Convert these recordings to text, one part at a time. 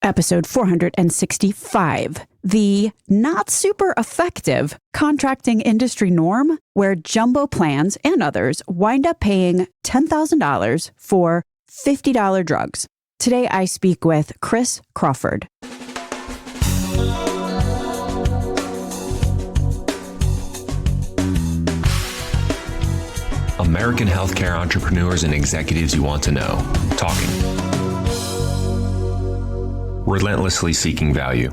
episode 465, the not super effective contracting industry norm where jumbo plans and others wind up paying $10,000 for $50 drugs. Today, I speak with Chris Crawford. American healthcare entrepreneurs and executives you want to know. Talking. Relentlessly seeking value.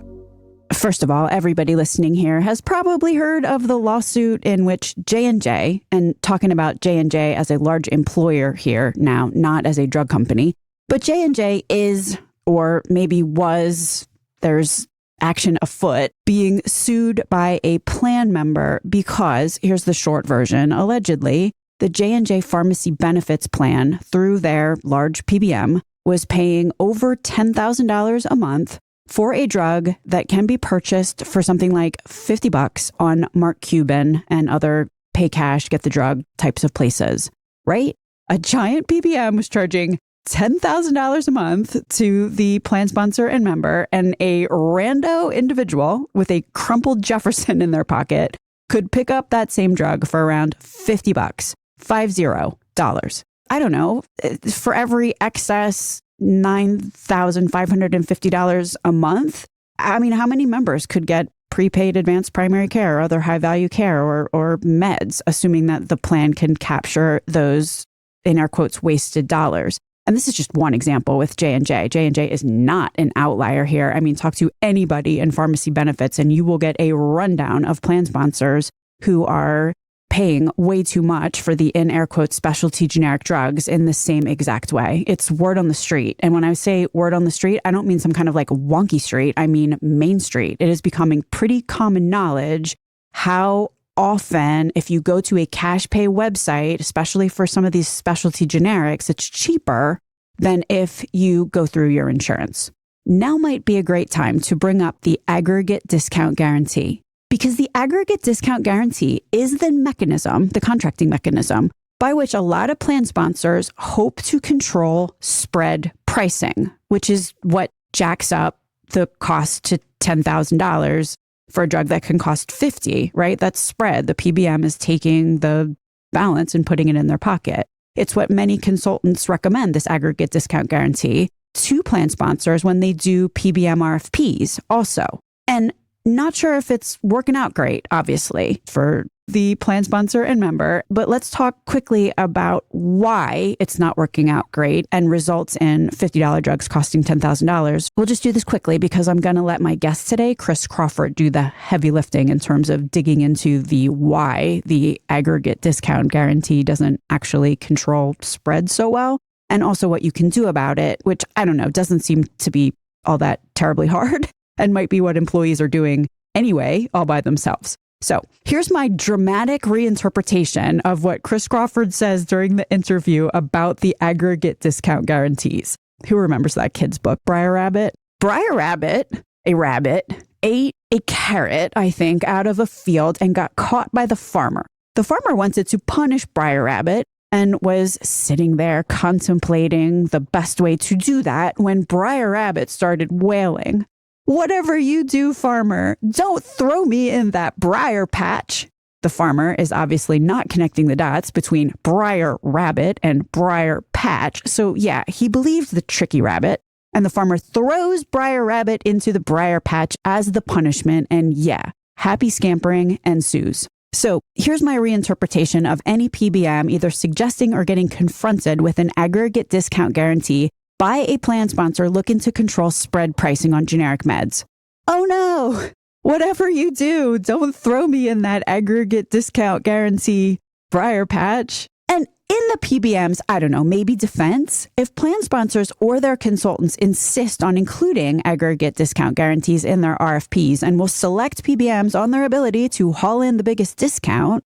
First of all, everybody listening here has probably heard of the lawsuit in which J&J, and talking about J&J as a large employer here now, not as a drug company, but J&J is, or maybe was, there's action afoot, being sued by a plan member because, here's the short version, allegedly, the J&J pharmacy benefits plan through their large PBM was paying over $10,000 a month for a drug that can be purchased for something like $50 on Mark Cuban and other pay cash, get the drug types of places, right? A giant PBM was charging $10,000 a month to the plan sponsor and member, and a rando individual with a crumpled Jefferson in their pocket could pick up that same drug for around $50, $50. I don't know, for every excess $9,550 a month. I mean, how many members could get prepaid advanced primary care or other high value care or meds, assuming that the plan can capture those, in air quotes, wasted dollars? And this is just one example with J&J. J&J is not an outlier here. I mean, talk to anybody in pharmacy benefits and you will get a rundown of plan sponsors who are paying way too much for the, in air quotes, specialty generic drugs in the same exact way. It's word on the street. And when I say word on the street, I don't mean some kind of like wonky street. I mean Main Street. It is becoming pretty common knowledge how often, if you go to a cash pay website, especially for some of these specialty generics, it's cheaper than if you go through your insurance. Now might be a great time to bring up the aggregate discount guarantee. Because the aggregate discount guarantee is the mechanism, the contracting mechanism, by which a lot of plan sponsors hope to control spread pricing, which is what jacks up the cost to $10,000 for a drug that can cost $50, right? That's spread. The PBM is taking the balance and putting it in their pocket. It's what many consultants recommend, this aggregate discount guarantee, to plan sponsors when they do PBM RFPs also. And not sure if it's working out great, obviously, for the plan sponsor and member, but let's talk quickly about why it's not working out great and results in $50 drugs costing $10,000. We'll just do this quickly because I'm going to let my guest today, Chris Crawford, do the heavy lifting in terms of digging into the why the aggregate discount guarantee doesn't actually control spread so well, and also what you can do about it, which, I don't know, doesn't seem to be all that terribly hard. And might be what employees are doing anyway, all by themselves. So here's my dramatic reinterpretation of what Chris Crawford says during the interview about the aggregate discount guarantees. Who remembers that kid's book, Briar Rabbit? Briar Rabbit, a rabbit, ate a carrot, I think, out of a field and got caught by the farmer. The farmer wanted to punish Briar Rabbit and was sitting there contemplating the best way to do that when Briar Rabbit started wailing. "Whatever you do, farmer, don't throw me in that briar patch." The farmer is obviously not connecting the dots between Briar Rabbit and Briar Patch. So yeah, he believed the tricky rabbit. And the farmer throws Briar Rabbit into the briar patch as the punishment. And yeah, happy scampering ensues. So here's my reinterpretation of any PBM either suggesting or getting confronted with an aggregate discount guarantee by a plan sponsor looking to control spread pricing on generic meds. Oh no, whatever you do, don't throw me in that aggregate discount guarantee briar patch. And in the PBMs, I don't know, maybe defense, if plan sponsors or their consultants insist on including aggregate discount guarantees in their RFPs and will select PBMs on their ability to haul in the biggest discount,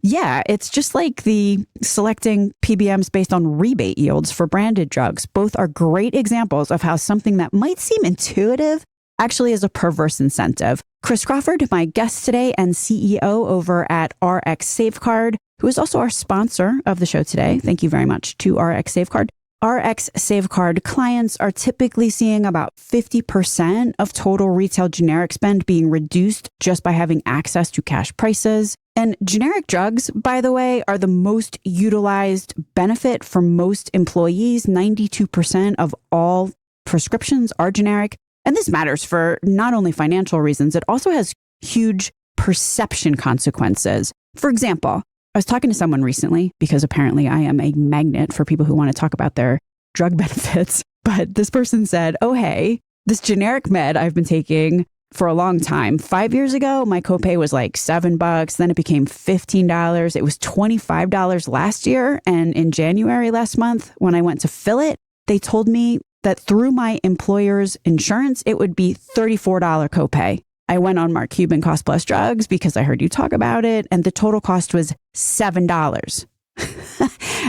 yeah, it's just like the selecting PBMs based on rebate yields for branded drugs. Both are great examples of how something that might seem intuitive actually is a perverse incentive. Chris Crawford, my guest today and CEO over at RxSaveCard, who is also our sponsor of the show today. Thank you very much to RxSaveCard. RxSaveCard clients are typically seeing about 50% of total retail generic spend being reduced just by having access to cash prices. And generic drugs, by the way, are the most utilized benefit for most employees. 92% of all prescriptions are generic. And this matters for not only financial reasons, it also has huge perception consequences. For example, I was talking to someone recently because apparently I am a magnet for people who want to talk about their drug benefits. But this person said, oh, hey, this generic med I've been taking for a long time. 5 years ago, my copay was like $7. Then it became $15. It was $25 last year. And in January last month, when I went to fill it, they told me that through my employer's insurance, it would be $34 copay. I went on Mark Cuban Cost Plus Drugs because I heard you talk about it, and the total cost was $7.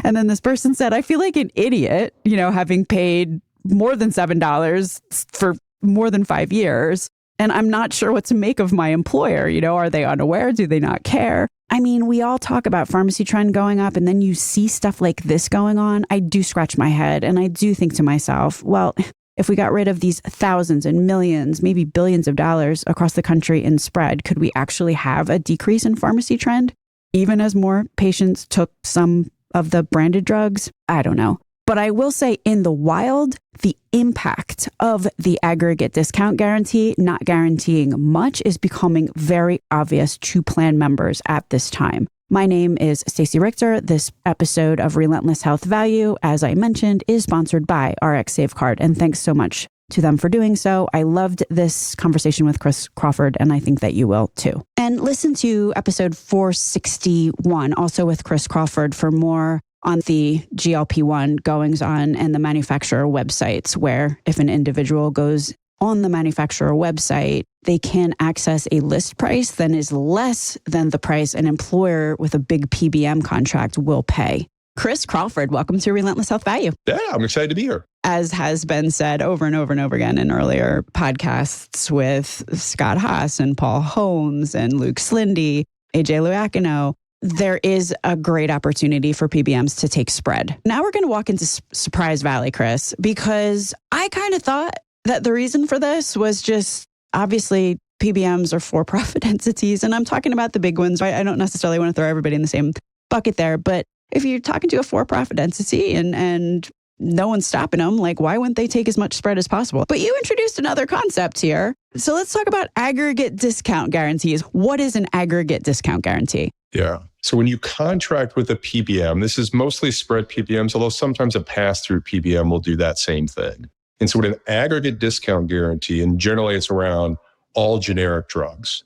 And then this person said, I feel like an idiot, having paid more than $7 for more than 5 years. And I'm not sure what to make of my employer. Are they unaware? Do they not care? I mean, we all talk about pharmacy trend going up, and then you see stuff like this going on. I do scratch my head, and I do think to myself, well, if we got rid of these thousands and millions, maybe billions of dollars across the country in spread, could we actually have a decrease in pharmacy trend, even as more patients took some of the branded drugs? I don't know. But I will say in the wild, the impact of the aggregate discount guarantee not guaranteeing much is becoming very obvious to plan members at this time. My name is Stacey Richter. This episode of Relentless Health Value, as I mentioned, is sponsored by RxSaveCard. And thanks so much to them for doing so. I loved this conversation with Chris Crawford, and I think that you will too. And listen to episode 461, also with Chris Crawford, for more on the GLP-1 goings on and the manufacturer websites, where if an individual goes on the manufacturer website, they can access a list price that is less than the price an employer with a big PBM contract will pay. Chris Crawford, welcome to Relentless Health Value. Yeah, I'm excited to be here. As has been said over and over and over again in earlier podcasts with Scott Haas and Paul Holmes and Luke Slindy, AJ Luacino, there is a great opportunity for PBMs to take spread. Now we're going to walk into Surprise Valley, Chris, because I kind of thought that the reason for this was just, obviously, PBMs are for-profit entities, and I'm talking about the big ones. I don't necessarily want to throw everybody in the same bucket there, but if you're talking to a for-profit entity and no one's stopping them, like, why wouldn't they take as much spread as possible? But you introduced another concept here. So let's talk about aggregate discount guarantees. What is an aggregate discount guarantee? Yeah. So when you contract with a PBM, this is mostly spread PBMs, although sometimes a pass-through PBM will do that same thing. And so with an aggregate discount guarantee, and generally it's around all generic drugs.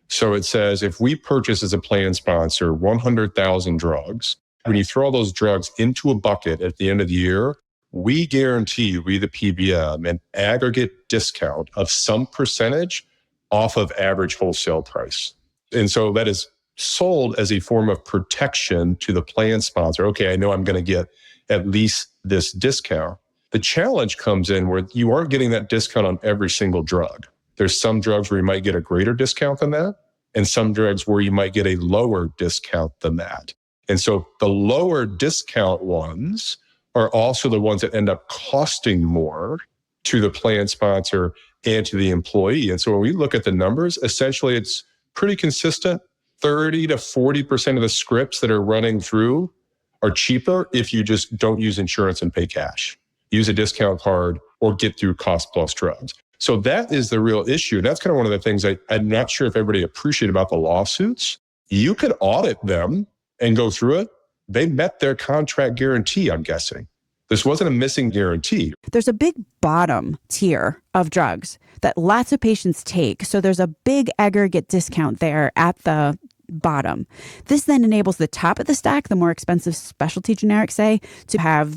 So it says if we purchase as a plan sponsor 100,000 drugs, when you throw all those drugs into a bucket at the end of the year, we guarantee, we the PBM, an aggregate discount of some percentage off of average wholesale price. And so that is sold as a form of protection to the plan sponsor. Okay, I know I'm going to get at least this discount. The challenge comes in where you aren't getting that discount on every single drug. There's some drugs where you might get a greater discount than that, and some drugs where you might get a lower discount than that. And so the lower discount ones are also the ones that end up costing more to the plan sponsor and to the employee. And so when we look at the numbers, essentially it's pretty consistent. 30 to 40% of the scripts that are running through are cheaper if you just don't use insurance and pay cash. Use a discount card or get through cost plus drugs. So that is the real issue. That's kind of one of the things I'm not sure if everybody appreciated about the lawsuits. You could audit them and go through it. They met their contract guarantee, I'm guessing. This wasn't a missing guarantee. There's a big bottom tier of drugs that lots of patients take. So there's a big aggregate discount there at the bottom. This then enables the top of the stack, the more expensive specialty generics, say, to have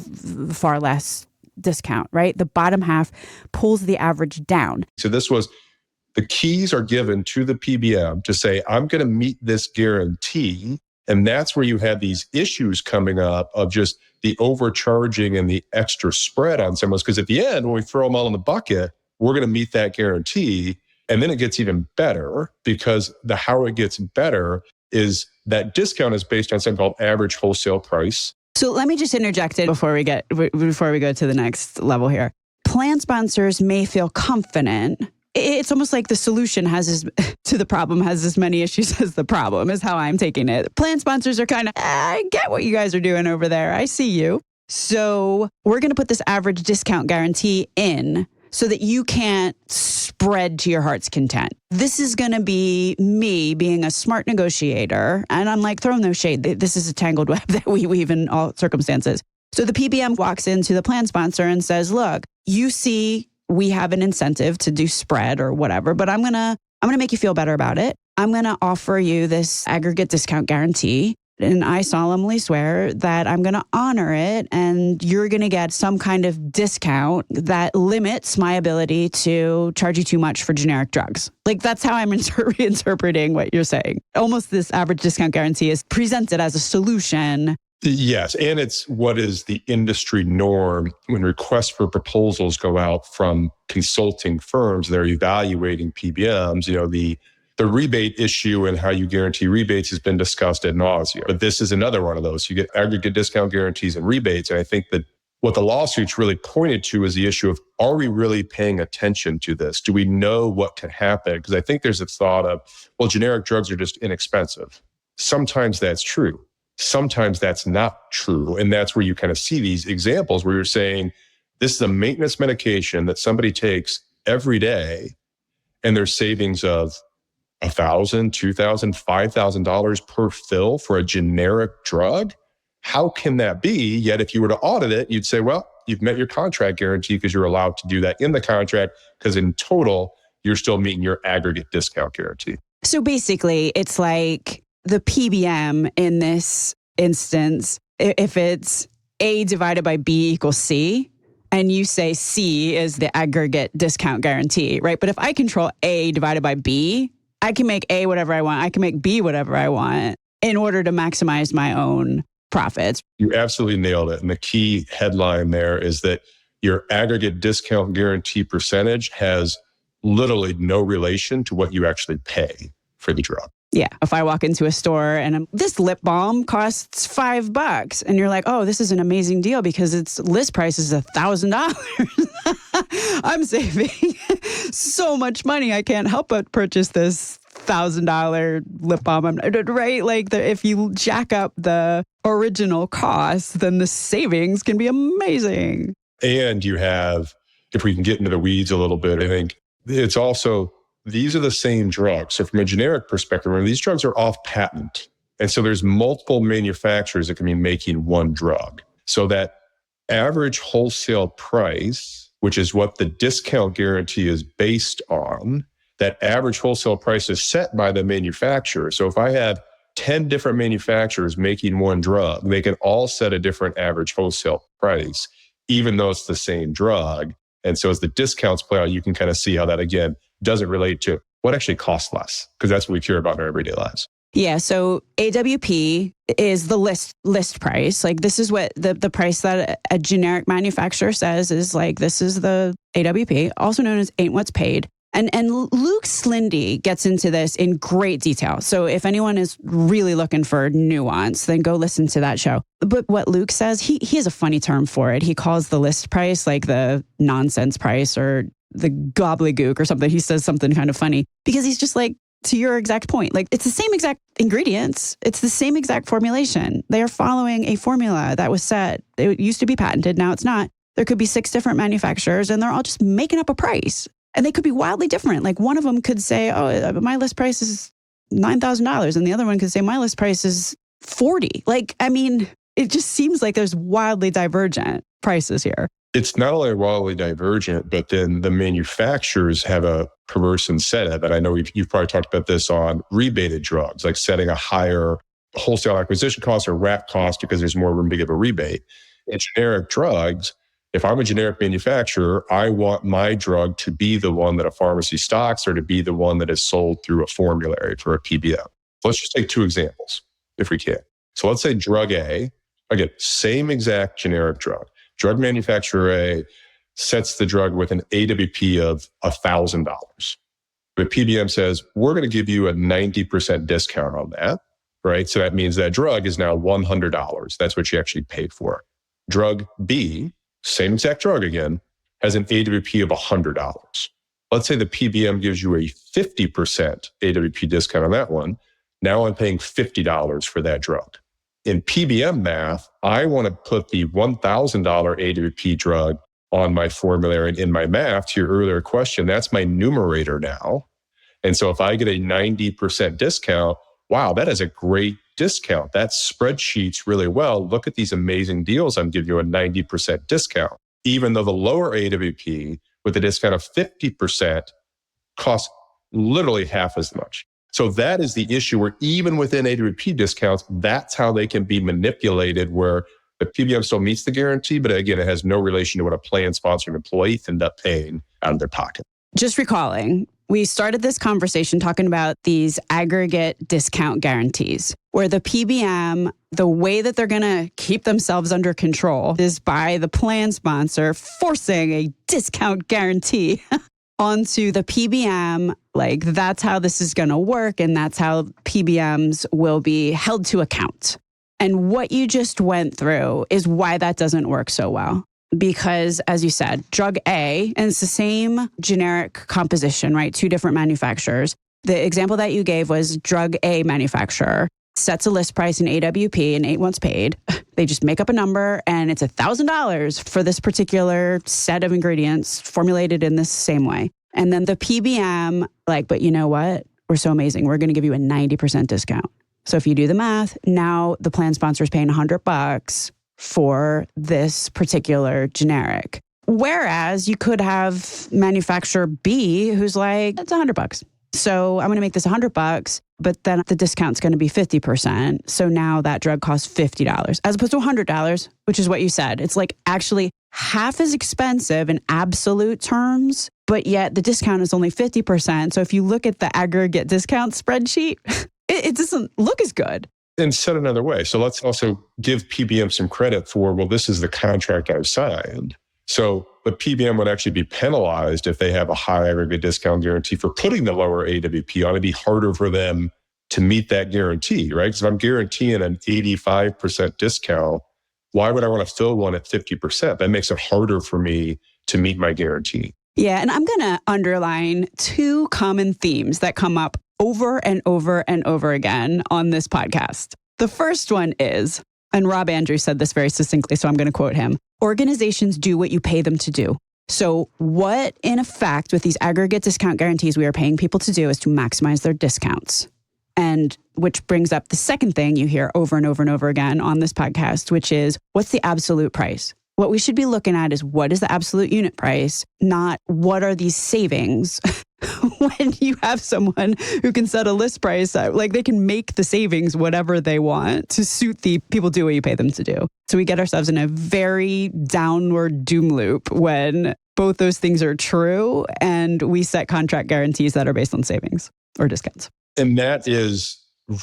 far less discount, right? The bottom half pulls the average down. So this was, the keys are given to the PBM to say, I'm going to meet this guarantee. And that's where you have these issues coming up of just the overcharging and the extra spread on someone. Because at the end, when we throw them all in the bucket, we're going to meet that guarantee. And then it gets even better, because how it gets better is that discount is based on something called average wholesale price. So let me just interject it before we go to the next level here. Plan sponsors may feel confident. It's almost like the solution to the problem has as many issues as the problem is how I'm taking it. Plan sponsors are kind of, I get what you guys are doing over there. I see you. So we're going to put this average discount guarantee in so that you can't spread to your heart's content. This is going to be me being a smart negotiator. And I'm like, throwing no shade. This is a tangled web that we weave in all circumstances. So the PBM walks into the plan sponsor and says, look, you see, we have an incentive to do spread or whatever, but I'm going to make you feel better about it. I'm going to offer you this aggregate discount guarantee. And I solemnly swear that I'm going to honor it, and you're going to get some kind of discount that limits my ability to charge you too much for generic drugs. Like, that's how I'm interpreting what you're saying. Almost this average discount guarantee is presented as a solution. Yes, and it's what is the industry norm when requests for proposals go out from consulting firms that are evaluating PBMs. The rebate issue and how you guarantee rebates has been discussed ad nauseum. But this is another one of those. You get aggregate discount guarantees and rebates. And I think that what the lawsuits really pointed to is the issue of, are we really paying attention to this? Do we know what can happen? Because I think there's a thought of, well, generic drugs are just inexpensive. Sometimes that's true. Sometimes that's not true. And that's where you kind of see these examples where you're saying, this is a maintenance medication that somebody takes every day, and there's savings of $1,000, $2,000, $5,000 per fill for a generic drug. How can that be? Yet if you were to audit it, you'd say, well, you've met your contract guarantee because you're allowed to do that in the contract, because in total, you're still meeting your aggregate discount guarantee. So basically, it's like the PBM in this instance, if it's A divided by B equals C, and you say C is the aggregate discount guarantee, right? But if I control A divided by B, I can make A whatever I want. I can make B whatever I want in order to maximize my own profits. You absolutely nailed it. And the key headline there is that your aggregate discount guarantee percentage has literally no relation to what you actually pay for the drug. Yeah. If I walk into a store and this lip balm costs $5 and you're like, oh, this is an amazing deal because its list price is $1,000. I'm saving so much money. I can't help but purchase this $1,000 lip balm, right? Like if you jack up the original cost, then the savings can be amazing. And you have, if we can get into the weeds a little bit, I think it's also, these are the same drugs. So from a generic perspective, these drugs are off patent. And so there's multiple manufacturers that can be making one drug. So that average wholesale price, which is what the discount guarantee is based on, that average wholesale price is set by the manufacturer. So if I have 10 different manufacturers making one drug, they can all set a different average wholesale price, even though it's the same drug. And so as the discounts play out, you can kind of see how that, again, doesn't relate to what actually costs less, because that's what we care about in our everyday lives. Yeah. So AWP is the list price. Like, this is what the price that a generic manufacturer says is like, this is the AWP, also known as ain't what's paid. And Luke Slindy gets into this in great detail. So if anyone is really looking for nuance, then go listen to that show. But what Luke says, he has a funny term for it. He calls the list price like the nonsense price or the gobbledygook or something. He says something kind of funny because he's just like, to your exact point, like, it's the same exact ingredients. It's the same exact formulation. They are following a formula that was set. It used to be patented. Now it's not. There could be 6 different manufacturers and they're all just making up a price. And they could be wildly different. Like, one of them could say, oh, my list price is $9,000. And the other one could say, my list price is $40,000. Like, I mean, it just seems like there's wildly divergent prices here. It's not only wildly divergent, but then the manufacturers have a perverse incentive. And I know you've probably talked about this on rebated drugs, like setting a higher wholesale acquisition cost or WAC cost because there's more room to give a rebate. In generic drugs, if I'm a generic manufacturer, I want my drug to be the one that a pharmacy stocks or to be the one that is sold through a formulary for a PBM. Let's just take 2 examples, if we can. So let's say drug A, again, same exact generic drug. Drug manufacturer A sets the drug with an AWP of $1,000. But PBM says, we're going to give you a 90% discount on that, right? So that means that drug is now $100. That's what she actually paid for. Drug B, same exact drug again, has an AWP of $100. Let's say the PBM gives you a 50% AWP discount on that one. Now I'm paying $50 for that drug. In PBM math, I want to put the $1,000 AWP drug on my formulary. And in my math, to your earlier question, that's my numerator now. And so if I get a 90% discount, wow, that is a great discount. That spreadsheets really well. Look at these amazing deals. I'm giving you a 90% discount. Even though the lower AWP with a discount of 50% costs literally half as much. So that is the issue where even within AWP discounts, that's how they can be manipulated, where the PBM still meets the guarantee, but again, it has no relation to what a plan sponsor and employee end up paying out of their pocket. Just recalling, we started this conversation talking about these aggregate discount guarantees, where the PBM, the way that they're going to keep themselves under control is by the plan sponsor forcing a discount guarantee onto the PBM. Like, that's how this is going to work, and that's how PBMs will be held to account. And what you just went through is why that doesn't work so well. Because, as you said, drug A, and it's the same generic composition, right? Two different manufacturers. The example that you gave was drug A manufacturer sets a list price in AWP and ain't once paid. They just make up a number and it's $1,000 for this particular set of ingredients formulated in this same way. And then the PBM, like, but you know what? We're so amazing. We're going to give you a 90% discount. So if you do the math, now the plan sponsor is paying $100 for this particular generic. Whereas you could have manufacturer B who's like, it's $100. So I'm going to make this $100, but then the discount's going to be 50%. So now that drug costs $50 as opposed to $100, which is what you said. It's like actually half as expensive in absolute terms, but yet the discount is only 50%. So if you look at the aggregate discount spreadsheet, it doesn't look as good. And said another way. So let's also give PBM some credit for, well, this is the contract I've signed. So the PBM would actually be penalized if they have a high aggregate discount guarantee for putting the lower AWP on. It'd be harder for them to meet that guarantee, right? Because if I'm guaranteeing an 85% discount, why would I want to fill one at 50%? That makes it harder for me to meet my guarantee. Yeah, and I'm going to underline two common themes that come up over and over and over again on this podcast. The first one is, and Rob Andrews said this very succinctly, so I'm going to quote him, organizations do what you pay them to do. So what, in effect, with these aggregate discount guarantees we are paying people to do is to maximize their discounts. And which brings up the second thing you hear over and over and over again on this podcast, which is, what's the absolute price? What we should be looking at is what is the absolute unit price, not what are these savings. When you have someone who can set a list price, like they can make the savings whatever they want to suit the people do what you pay them to do. So we get ourselves in a very downward doom loop when both those things are true and we set contract guarantees that are based on savings or discounts. And that is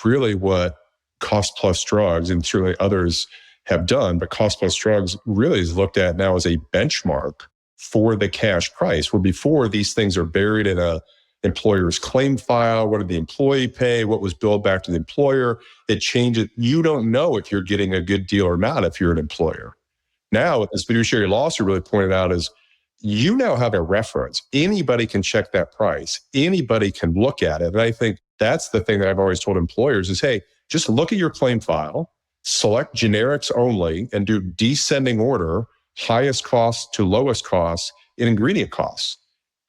really what cost plus drugs, and certainly others have done, but cost plus drugs really is looked at now as a benchmark for the cash price, where before these things are buried in a employer's claim file. What did the employee pay? What was billed back to the employer? It changes. You don't know if you're getting a good deal or not if you're an employer. Now, as fiduciary law officer really pointed out, is you now have a reference. Anybody can check that price. Anybody can look at it. And I think that's the thing that I've always told employers is, hey, just look at your claim file, select generics only, and do descending order, highest cost to lowest cost in ingredient costs.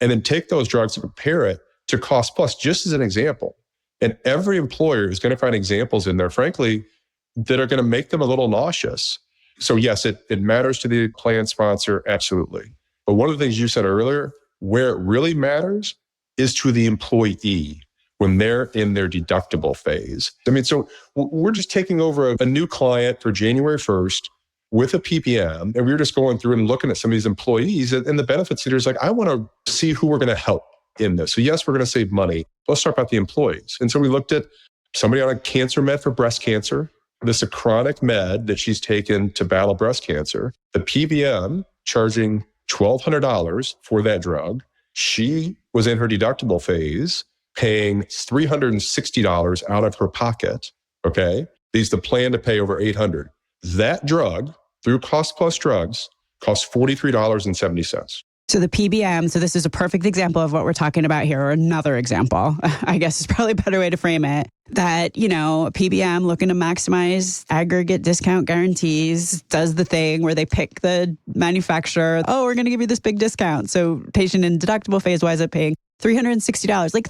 And then take those drugs and compare it to cost plus, just as an example. And every employer is going to find examples in there, frankly, that are going to make them a little nauseous. So yes, it matters to the plan sponsor, absolutely. But one of the things you said earlier, where it really matters is to the employee when they're in their deductible phase. I mean, so we're just taking over a new client for January 1st with a PBM, and we were just going through and looking at some of these employees, and the benefits leader is like, I want to see who we're going to help in this. So yes, we're going to save money. Let's talk about the employees. And so we looked at somebody on a cancer med for breast cancer. This is a chronic med that she's taken to battle breast cancer. The PBM charging $1,200 for that drug. She was in her deductible phase, paying $360 out of her pocket. Okay. These the plan to pay over $800. That drug through Cost Plus Drugs costs $43.70. So the PBM, so this is a perfect example of what we're talking about here, or another example, I guess is probably a better way to frame it, that, PBM looking to maximize aggregate discount guarantees does the thing where they pick the manufacturer. Oh, we're going to give you this big discount. So patient in deductible phase winds up paying $360. Like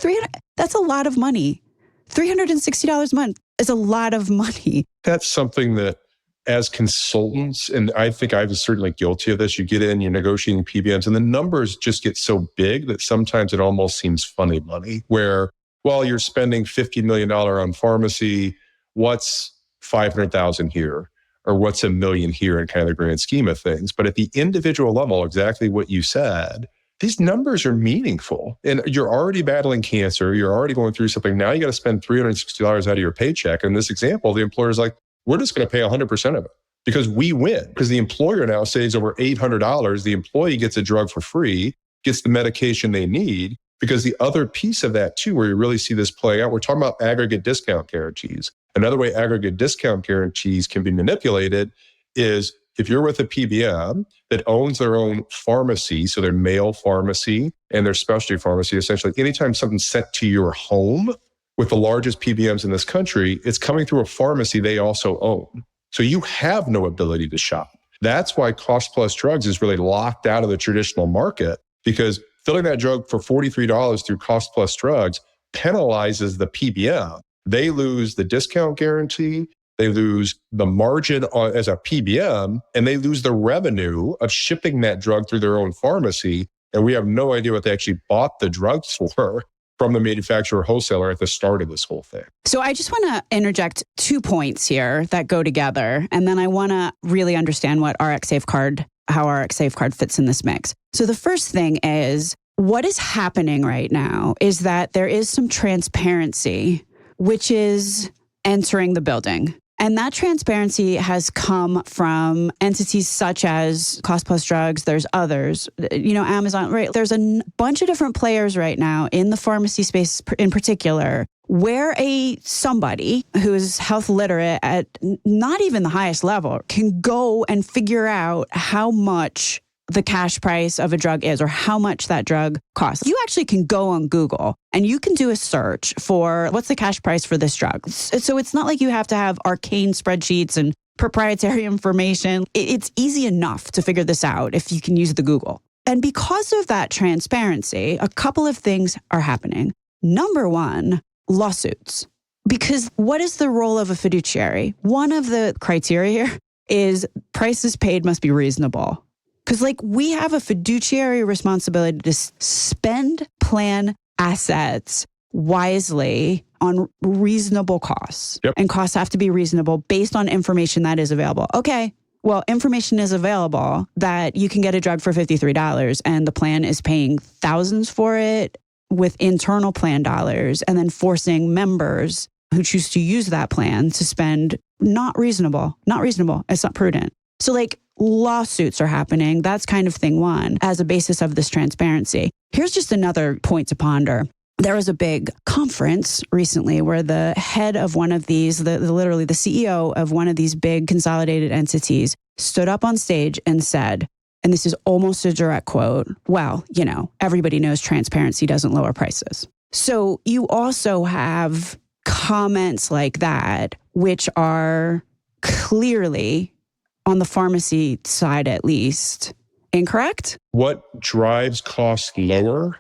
that's a lot of money. $360 a month is a lot of money. That's something that as consultants, and I think I was certainly guilty of this, you get in, you're negotiating PBMs, and the numbers just get so big that sometimes it almost seems funny money, where, well, you're spending $50 million on pharmacy, what's 500,000 here? Or what's $1 million here in kind of the grand scheme of things? But at the individual level, exactly what you said, these numbers are meaningful. And you're already battling cancer, you're already going through something. Now you got to spend $360 out of your paycheck. In this example, the employer's like, we're just going to pay 100% of it because we win. Because the employer now saves over $800. The employee gets a drug for free, gets the medication they need. Because the other piece of that too, where you really see this play out, we're talking about aggregate discount guarantees. Another way aggregate discount guarantees can be manipulated is if you're with a PBM that owns their own pharmacy, so their mail pharmacy and their specialty pharmacy, essentially anytime something's sent to your home, with the largest PBMs in this country, it's coming through a pharmacy they also own. So you have no ability to shop. That's why Cost Plus Drugs is really locked out of the traditional market, because filling that drug for $43 through Cost Plus Drugs penalizes the PBM. They lose the discount guarantee, they lose the margin as a PBM, and they lose the revenue of shipping that drug through their own pharmacy. And we have no idea what they actually bought the drugs for from the manufacturer or wholesaler at the start of this whole thing. So I just want to interject 2 points here that go together. And then I want to really understand how RxSaveCard fits in this mix. So the first thing is, what is happening right now is that there is some transparency, which is entering the building. And that transparency has come from entities such as Cost Plus Drugs. There's others, Amazon, right? There's a bunch of different players right now in the pharmacy space in particular, where somebody who is health literate at not even the highest level can go and figure out how much the cash price of a drug is or how much that drug costs. You actually can go on Google and you can do a search for what's the cash price for this drug. So it's not like you have to have arcane spreadsheets and proprietary information. It's easy enough to figure this out if you can use the Google. And because of that transparency, a couple of things are happening. Number one, lawsuits. Because what is the role of a fiduciary? One of the criteria here is prices paid must be reasonable. Because we have a fiduciary responsibility to spend plan assets wisely on reasonable costs. Yep. And costs have to be reasonable based on information that is available. Okay, well, information is available that you can get a drug for $53 and the plan is paying thousands for it with internal plan dollars and then forcing members who choose to use that plan to spend not reasonable. It's not prudent. So lawsuits are happening. That's kind of thing one as a basis of this transparency. Here's just another point to ponder. There was a big conference recently where the head of one of these, literally the CEO of one of these big consolidated entities stood up on stage and said, and this is almost a direct quote, well, everybody knows transparency doesn't lower prices. So you also have comments like that, which are clearly, on the pharmacy side at least, incorrect? What drives costs lower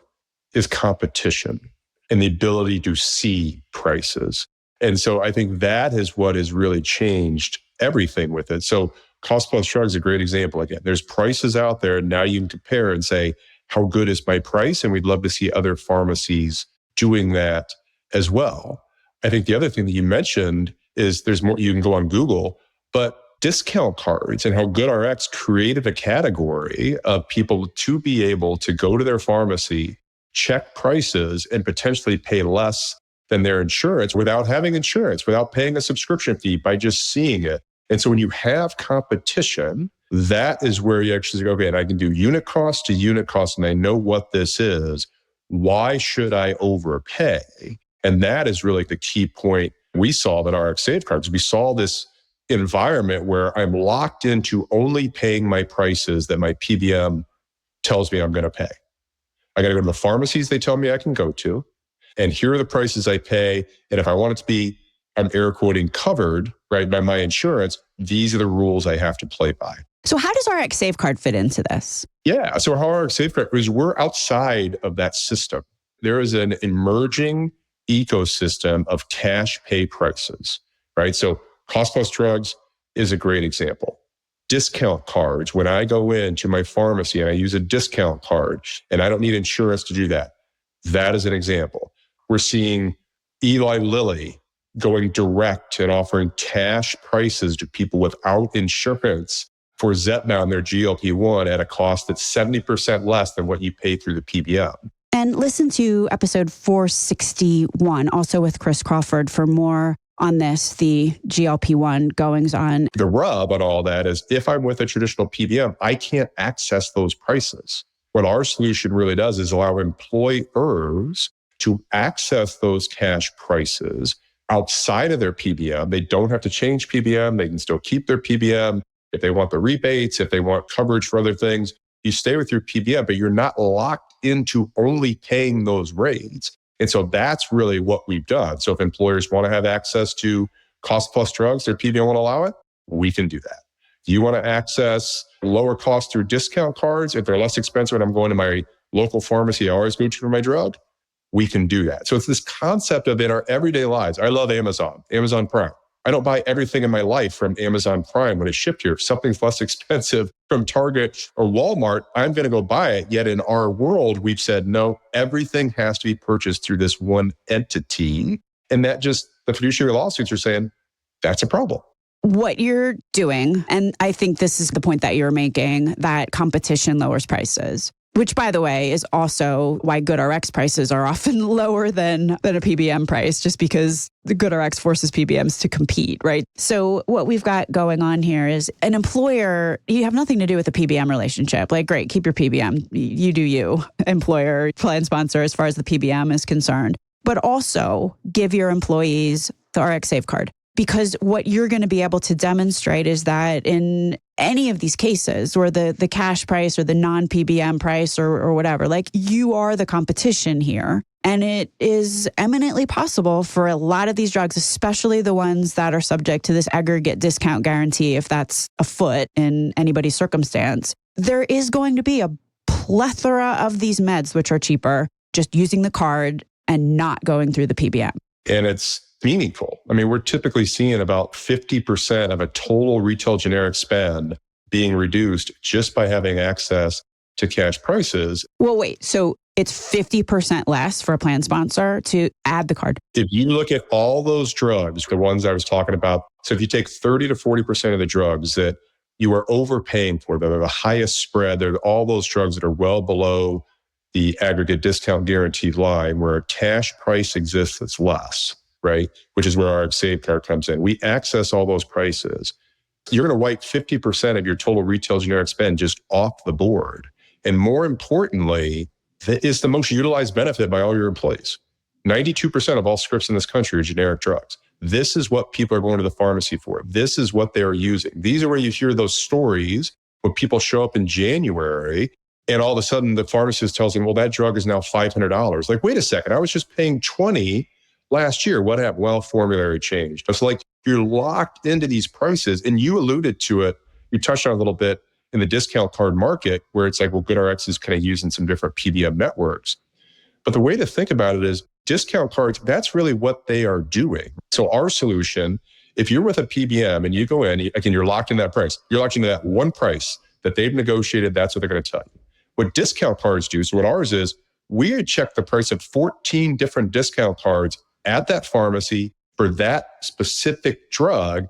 is competition and the ability to see prices. And so I think that is what has really changed everything with it. So Cost Plus Drugs is a great example. Again, there's prices out there. Now you can compare and say, how good is my price? And we'd love to see other pharmacies doing that as well. I think the other thing that you mentioned is there's more, you can go on Google, but discount cards and how GoodRx created a category of people to be able to go to their pharmacy, check prices, and potentially pay less than their insurance without having insurance, without paying a subscription fee, by just seeing it. And so when you have competition, that is where you actually go, okay, and I can do unit cost to unit cost, and I know what this is. Why should I overpay? And that is really the key point we saw that RxSaveCards, we saw this environment where I'm locked into only paying my prices that my PBM tells me I'm going to pay. I got to go to the pharmacies they tell me I can go to. And here are the prices I pay. And if I want it to be, I'm air quoting, covered, right, by my insurance, these are the rules I have to play by. So how does RxSaveCard fit into this? Yeah. So how RxSaveCard is, we're outside of that system. There is an emerging ecosystem of cash pay prices, right? So cost plus drugs is a great example. Discount cards, when I go into my pharmacy and I use a discount card and I don't need insurance to do that, that is an example. We're seeing Eli Lilly going direct and offering cash prices to people without insurance for Zepbound, their GLP-1, at a cost that's 70% less than what you pay through the PBM. And listen to episode 461, also with Chris Crawford, for more on this, the GLP-1 goings on. The rub on all that is if I'm with a traditional PBM, I can't access those prices. What our solution really does is allow employers to access those cash prices outside of their PBM. They don't have to change PBM. They can still keep their PBM. If they want the rebates, if they want coverage for other things, you stay with your PBM, but you're not locked into only paying those rates. And so that's really what we've done. So if employers want to have access to cost plus drugs, their PBM won't allow it, we can do that. Do you want to access lower cost through discount cards? If they're less expensive and I'm going to my local pharmacy I always go to for my drug, we can do that. So it's this concept of in our everyday lives. I love Amazon Prime. I don't buy everything in my life from Amazon Prime when it's shipped here. If something's less expensive from Target or Walmart, I'm going to go buy it. Yet in our world, we've said, no, everything has to be purchased through this one entity. And that just, the fiduciary lawsuits are saying, that's a problem. What you're doing, and I think this is the point that you're making, that competition lowers prices. Which, by the way, is also why GoodRx prices are often lower than a PBM price, just because the GoodRx forces PBMs to compete, right? So what we've got going on here is an employer, you have nothing to do with the PBM relationship. Like, great, keep your PBM. You do you, employer, plan sponsor, as far as the PBM is concerned. But also give your employees the RxSaveCard. Because what you're going to be able to demonstrate is that in any of these cases, or the cash price or the non-PBM price or whatever, like, you are the competition here. And it is eminently possible for a lot of these drugs, especially the ones that are subject to this aggregate discount guarantee, if that's afoot in anybody's circumstance, there is going to be a plethora of these meds which are cheaper, just using the card and not going through the PBM. And it's meaningful. I mean, we're typically seeing about 50% of a total retail generic spend being reduced just by having access to cash prices. Well, wait, so it's 50% less for a plan sponsor to add the card. If you look at all those drugs, the ones I was talking about, so if you take 30 to 40% of the drugs that you are overpaying for, that are the highest spread, they're all those drugs that are well below the aggregate discount guaranteed line, where a cash price exists that's less, right? Which is where our RxSaveCard comes in. We access all those prices. You're going to wipe 50% of your total retail generic spend just off the board. And more importantly, that is the most utilized benefit by all your employees. 92% of all scripts in this country are generic drugs. This is what people are going to the pharmacy for. This is what they are using. These are where you hear those stories when people show up in January and all of a sudden the pharmacist tells them, well, that drug is now $500. Like, wait a second, I was just paying $20 last year. What happened? Well, formulary changed. It's like you're locked into these prices, and you alluded to it. You touched on it a little bit in the discount card market, where it's like, well, GoodRx is kind of using some different PBM networks. But the way to think about it is discount cards, that's really what they are doing. So our solution, if you're with a PBM and you go in, again, you're locked in that price. You're locked into that one price that they've negotiated. That's what they're going to tell you. What discount cards do, so what ours is, we check the price of 14 different discount cards at that pharmacy for that specific drug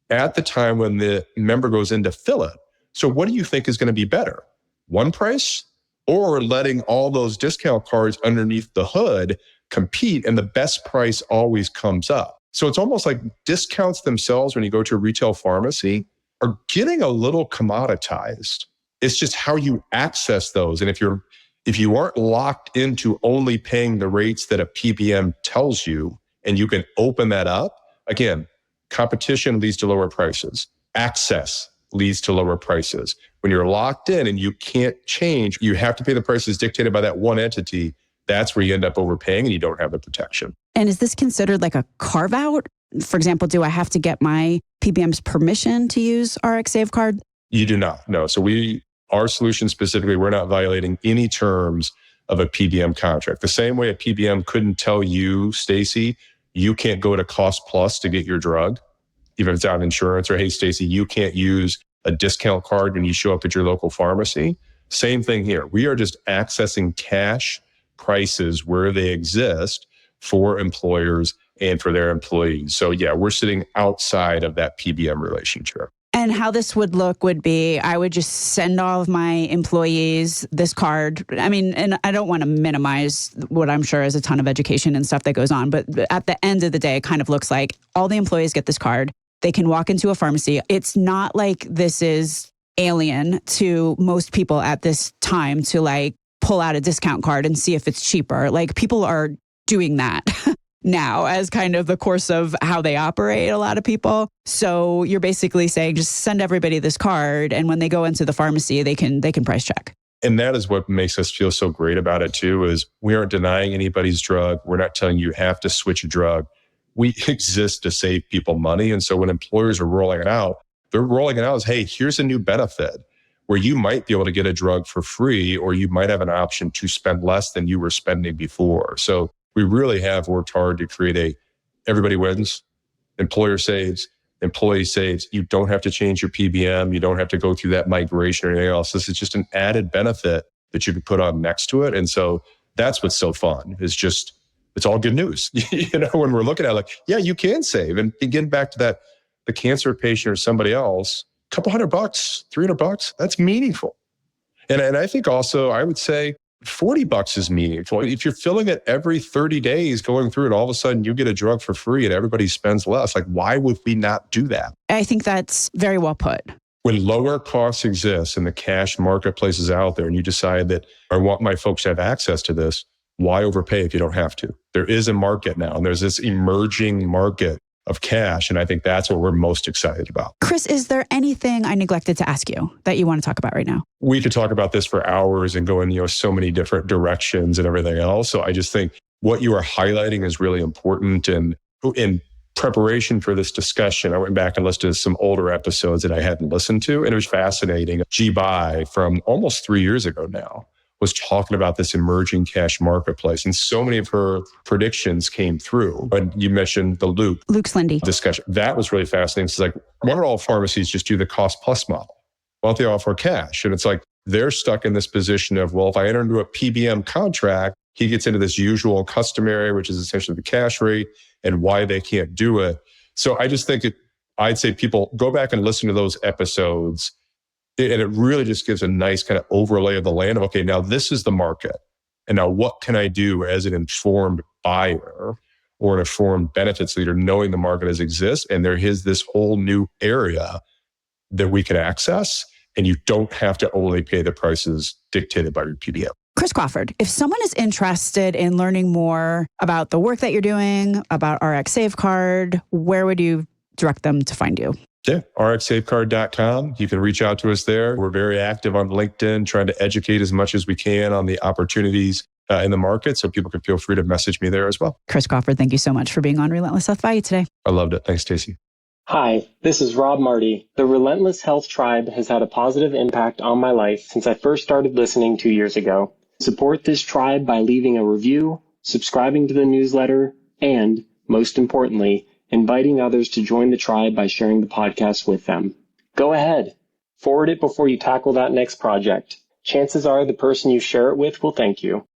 at the time when the member goes in to fill it. So what do you think is going to be better? One price, or letting all those discount cards underneath the hood compete and the best price always comes up? So it's almost like discounts themselves when you go to a retail pharmacy are getting a little commoditized. It's just how you access those. And if you aren't locked into only paying the rates that a PBM tells you, and you can open that up. Again, competition leads to lower prices. Access leads to lower prices. When you're locked in and you can't change, you have to pay the prices dictated by that one entity. That's where you end up overpaying and you don't have the protection. And is this considered like a carve out? For example, do I have to get my PBM's permission to use RxSaveCard? You do not. No. So our solution specifically, we're not violating any terms of a PBM contract. The same way a PBM couldn't tell you, Stacey, you can't go to Cost Plus to get your drug, even if it's on insurance, or hey, Stacey, you can't use a discount card when you show up at your local pharmacy. Same thing here. We are just accessing cash prices where they exist for employers and for their employees. So yeah, we're sitting outside of that PBM relationship. And how this would look would be, I would just send all of my employees this card. I mean, and I don't want to minimize what I'm sure is a ton of education and stuff that goes on, but at the end of the day, it kind of looks like all the employees get this card. They can walk into a pharmacy. It's not like this is alien to most people at this time to like pull out a discount card and see if it's cheaper. Like people are doing that now as kind of the course of how they operate, a lot of people. So you're basically saying just send everybody this card, and when they go into the pharmacy, they can price check. And that is what makes us feel so great about it too, is we aren't denying anybody's drug. We're not telling you have to switch a drug. We exist to save people money. And so when employers are rolling it out, they're rolling it out as, hey, here's a new benefit where you might be able to get a drug for free, or you might have an option to spend less than you were spending before. So we really have worked hard to create everybody wins, employer saves, employee saves. You don't have to change your PBM. You don't have to go through that migration or anything else. This is just an added benefit that you can put on next to it. And so that's what's so fun, is just, it's all good news. When we're looking at it, like, yeah, you can save. And begin back to that, the cancer patient or somebody else, a couple $100, $300, that's meaningful. And I think also, I would say $40 is meaningful. If you're filling it every 30 days, going through it, all of a sudden you get a drug for free and everybody spends less. Like, why would we not do that? I think that's very well put. When lower costs exist and the cash marketplace is out there and you decide that I want my folks to have access to this, why overpay if you don't have to? There is a market now, and there's this emerging market of cash. And I think that's what we're most excited about. Chris, is there anything I neglected to ask you that you want to talk about right now? We could talk about this for hours and go in, so many different directions and everything else. So I just think what you are highlighting is really important. And in preparation for this discussion, I went back and listened to some older episodes that I hadn't listened to. And it was fascinating. G-Buy from almost 3 years ago now was talking about this emerging cash marketplace. And so many of her predictions came through. But you mentioned the Luke's Lindy discussion. That was really fascinating. It's like, why don't all pharmacies just do the cost plus model? Why don't they offer cash? And it's like, they're stuck in this position of, well, if I enter into a PBM contract, he gets into this usual and customary, which is essentially the cash rate, and why they can't do it. So I just think I'd say people go back and listen to those episodes. And it really just gives a nice kind of overlay of the land of, okay, now this is the market. And now what can I do as an informed buyer or an informed benefits leader, knowing the market as exists, and there is this whole new area that we can access, and you don't have to only pay the prices dictated by your PBM. Chris Crawford, if someone is interested in learning more about the work that you're doing, about RxSaveCard, where would you direct them to find you? Yeah, RxSaveCard.com. You can reach out to us there. We're very active on LinkedIn, trying to educate as much as we can on the opportunities in the market. So people can feel free to message me there as well. Chris Crawford, thank you so much for being on Relentless Health Value today. I loved it. Thanks, Stacey. Hi, this is Rob Marty. The Relentless Health Tribe has had a positive impact on my life since I first started listening 2 years ago. Support this tribe by leaving a review, subscribing to the newsletter, and, most importantly, inviting others to join the tribe by sharing the podcast with them. Go ahead. Forward it before you tackle that next project. Chances are the person you share it with will thank you.